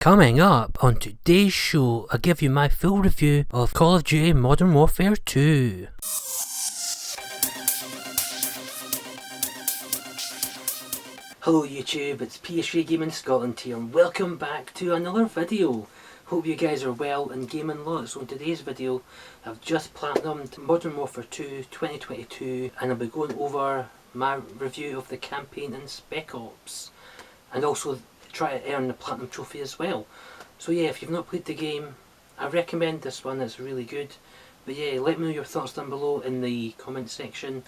Coming up on today's show, I'll give you my full review of Call of Duty Modern Warfare 2. Hello YouTube, it's PS3 Gaming Scotland here and welcome back to another video. Hope you guys are well and gaming lots. So in today's video, I've just platinumed Modern Warfare 2 2022 and I'll be going over my review of the campaign in Spec Ops and also try to earn the Platinum Trophy as well. So yeah, if you've not played the game, I recommend this one, it's really good. But yeah, let me know your thoughts down below in the comment section.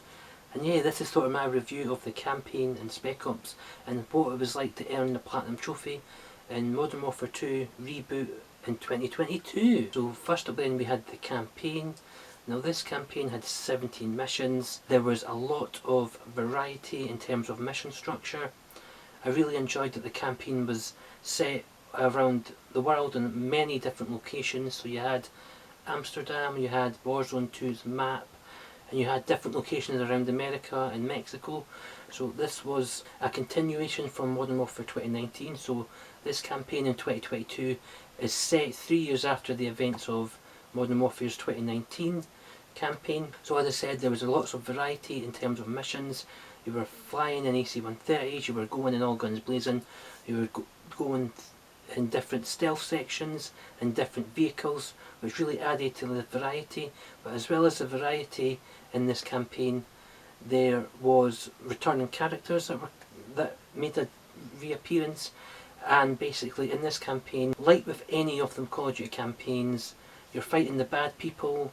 And yeah, this is sort of my review of the campaign in Spec Ops and what it was like to earn the Platinum Trophy in Modern Warfare 2 Reboot in 2022. So first up then we had the campaign. Now this campaign had 17 missions. There was a lot of variety in terms of mission structure. I really enjoyed that the campaign was set around the world in many different locations. So you had Amsterdam, you had Warzone 2's map, and you had different locations around America and Mexico. So this was a continuation from Modern Warfare 2019. So this campaign in 2022 is set 3 years after the events of Modern Warfare's 2019 campaign. So as I said, there was lots of variety in terms of missions. You were flying in AC-130s, you were going in all guns blazing, you were going in different stealth sections, in different vehicles, which really added to the variety. But as well as the variety in this campaign, there was returning characters that made a reappearance. And basically in this campaign, like with any of the Call of Duty campaigns, you're fighting the bad people,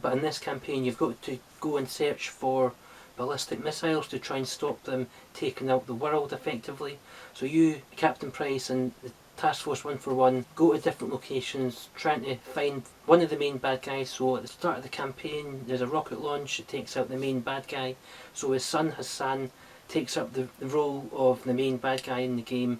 but in this campaign you've got to go and search for ballistic missiles to try and stop them taking out the world effectively. So you, Captain Price and the Task Force 141 go to different locations trying to find one of the main bad guys. So at the start of the campaign there's a rocket launch that takes out the main bad guy. So his son Hassan takes up the role of the main bad guy in the game,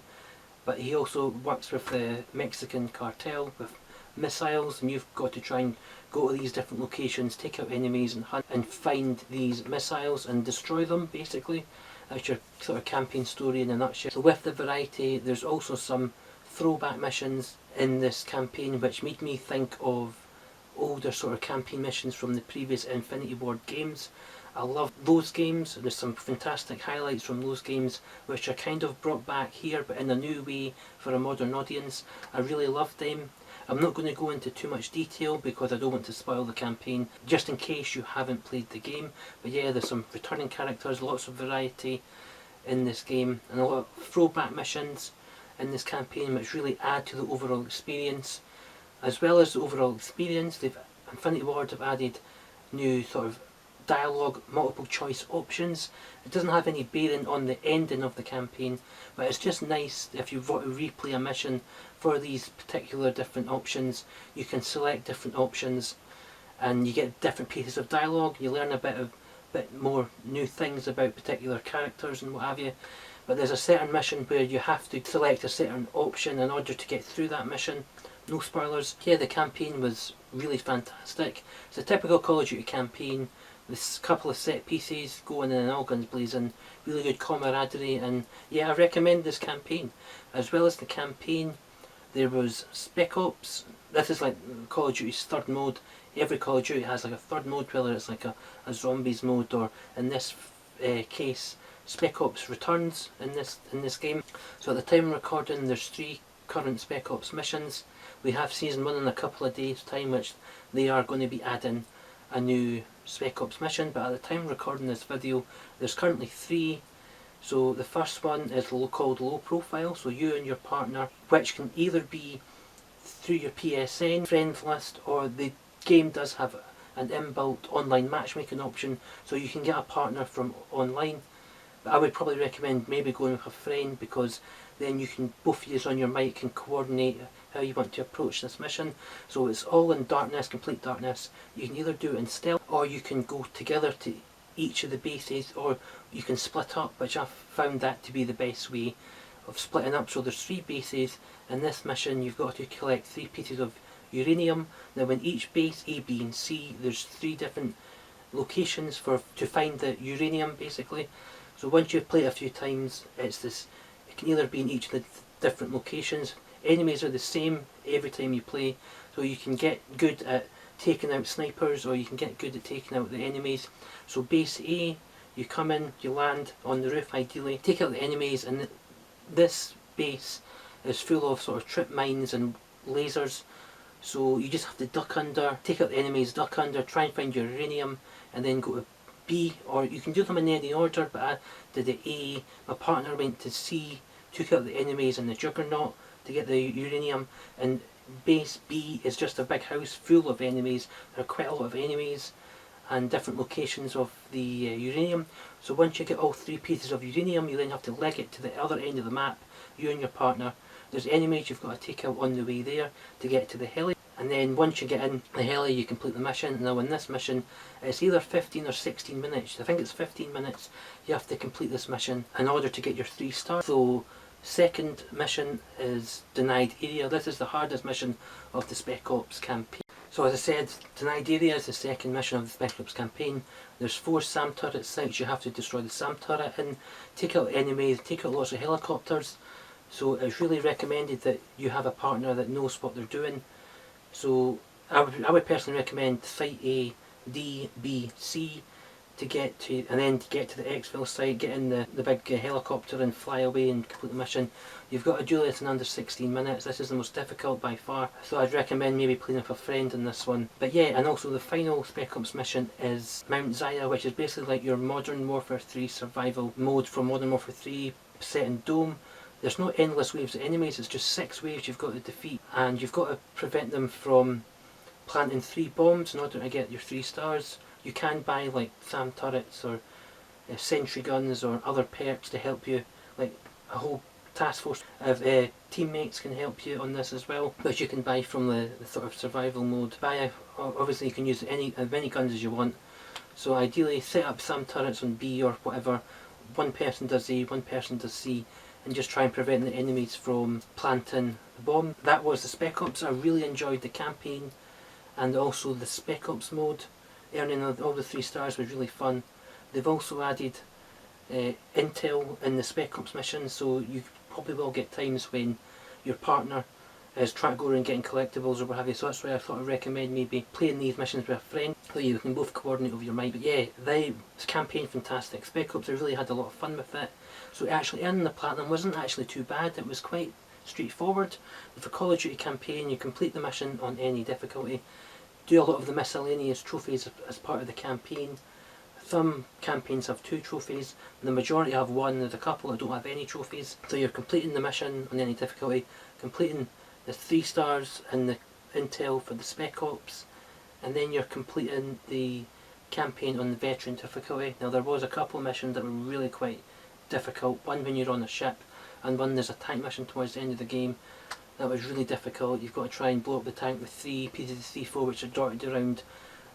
but he also works with the Mexican cartel with missiles, and you've got to try and go to these different locations, take out enemies and hunt and find these missiles and destroy them basically. That's your sort of campaign story in a nutshell. So with the variety, there's also some throwback missions in this campaign which made me think of older sort of campaign missions from the previous Infinity Ward games. I love those games. There's some fantastic highlights from those games which are kind of brought back here but in a new way for a modern audience. I really loved them. I'm not going to go into too much detail because I don't want to spoil the campaign, just in case you haven't played the game. But yeah, there's some returning characters, lots of variety in this game, and a lot of throwback missions in this campaign which really add to the overall experience. As well as the overall experience, Infinity Ward have added new sort of dialogue, multiple choice options. It doesn't have any bearing on the ending of the campaign, but it's just nice if you want to replay a mission for these particular different options. You can select different options and you get different pieces of dialogue. You learn a bit more new things about particular characters and what have you. But there's a certain mission where you have to select a certain option in order to get through that mission. No spoilers. Yeah, the campaign was really fantastic. It's a typical Call of Duty campaign. This couple of set pieces going in and all guns blazing, really good camaraderie, and yeah, I recommend this campaign. As well as the campaign, there was Spec Ops. This is like Call of Duty's third mode. Every Call of Duty has like a third mode, whether it's like a zombies mode or in this case Spec Ops returns in this game. So at the time of recording there's 3 current Spec Ops missions. We have season 1 in a couple of days time, which they are going to be adding a new Spec Ops mission, but at the time of recording this video there's currently 3. So the first one is called Low Profile, so you and your partner, which can either be through your PSN friends list, or the game does have an inbuilt online matchmaking option, so you can get a partner from online. But I would probably recommend maybe going with a friend, because then you can, both of you on your mic can coordinate how you want to approach this mission. So it's all in darkness, complete darkness. You can either do it in stealth, or you can go together to each of the bases, or you can split up, which I've found that to be the best way of splitting up. So there's 3 bases. In this mission you've got to collect 3 pieces of uranium. Now in each base, A, B and C, there's 3 different locations to find the uranium basically. So once you've played a few times, it can either be in each of the different locations. Enemies are the same every time you play, so you can get good at taking out snipers, or you can get good at taking out the enemies. So base A, you come in, you land on the roof ideally, take out the enemies, and this base is full of sort of trip mines and lasers. So you just have to duck under, take out the enemies, duck under, try and find your uranium, and then go to B, or you can do them in any order, but I did the A. My partner went to C, took out the enemies and the juggernaut to get the uranium, and base B is just a big house full of enemies. There are quite a lot of enemies and different locations of the uranium. So once you get all 3 pieces of uranium, you then have to leg it to the other end of the map, you and your partner. There's enemies you've got to take out on the way there to get to the heli. And then once you get in the heli, you complete the mission. Now in this mission, it's either 15 or 16 minutes. I think it's 15 minutes you have to complete this mission in order to get your 3 stars. So second mission is Denied Area. This is the hardest mission of the Spec Ops campaign. So as I said, Denied Area is the second mission of the Spec Ops campaign. There's 4 SAM turret sites you have to destroy the SAM turret in, take out enemies, take out lots of helicopters. So it's really recommended that you have a partner that knows what they're doing. So I would personally recommend Site A, D, B, C to get to, and then to get to the exfil site, get in the big helicopter and fly away and complete the mission. You've got to do this in under 16 minutes. This is the most difficult by far, so I'd recommend maybe playing with a friend in this one. But yeah, and also the final Spec Ops mission is Mount Zaya, which is basically like your Modern Warfare 3 survival mode from Modern Warfare 3 set in Dome. There's no endless waves of enemies, it's just 6 waves you've got to defeat, and you've got to prevent them from planting 3 bombs in order to get your 3 stars. You can buy like SAM turrets or sentry guns or other perks to help you, like a whole task force of teammates can help you on this as well, which you can buy from the sort of survival mode. Obviously you can use as many guns as you want, so ideally set up SAM turrets on B or whatever. One person does A, one person does C, and just try and prevent the enemies from planting the bomb. That was the Spec Ops. I really enjoyed the campaign and also the Spec Ops mode. Earning all the 3 stars was really fun. They've also added intel in the Spec Ops mission, so you probably will get times when your partner is trying to go around getting collectibles or what have you, so that's why I thought I'd recommend maybe playing these missions with a friend so you can both coordinate over your mind. But yeah, this campaign fantastic. Spec Ops, I really had a lot of fun with it. So actually earning the platinum wasn't actually too bad, it was quite straightforward. For Call of Duty campaign, you complete the mission on any difficulty, do a lot of the miscellaneous trophies as part of the campaign. Some campaigns have 2 trophies, the majority have 1, there's a couple that don't have any trophies. So you're completing the mission on any difficulty, completing the 3 stars in the intel for the Spec Ops, and then you're completing the campaign on the veteran difficulty. Now there was a couple of missions that were really quite difficult, one when you're on a ship, and one there's a tank mission towards the end of the game. That was really difficult. You've got to try and blow up the tank with 3 pieces of C4 which are dotted around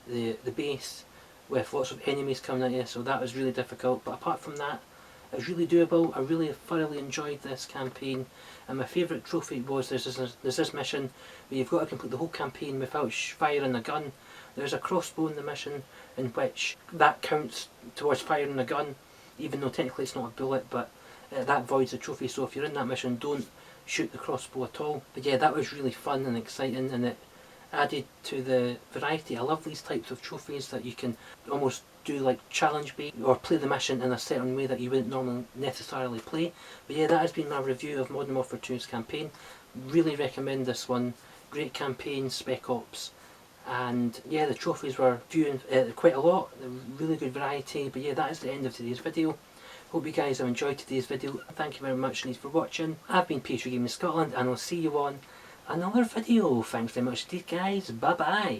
the base with lots of enemies coming at you, so that was really difficult. But apart from that, it was really doable. I really thoroughly enjoyed this campaign, and my favourite trophy was there's this mission where you've got to complete the whole campaign without firing a gun. There's a crossbow in the mission in which that counts towards firing a gun, even though technically it's not a bullet, but that voids the trophy. So if you're in that mission, don't shoot the crossbow at all. But yeah, that was really fun and exciting, and it added to the variety. I love these types of trophies that you can almost do like challenge bait or play the mission in a certain way that you wouldn't normally necessarily play. But yeah, that has been my review of Modern Warfare 2's campaign. Really recommend this one. Great campaign, Spec Ops. And yeah, the trophies were few and quite a lot, really good variety. But yeah, that is the end of today's video. Hope you guys have enjoyed today's video. Thank you very much indeed for watching. I've been PS3 Gaming Scotland, and I'll see you on another video. Thanks very much indeed guys. Bye bye.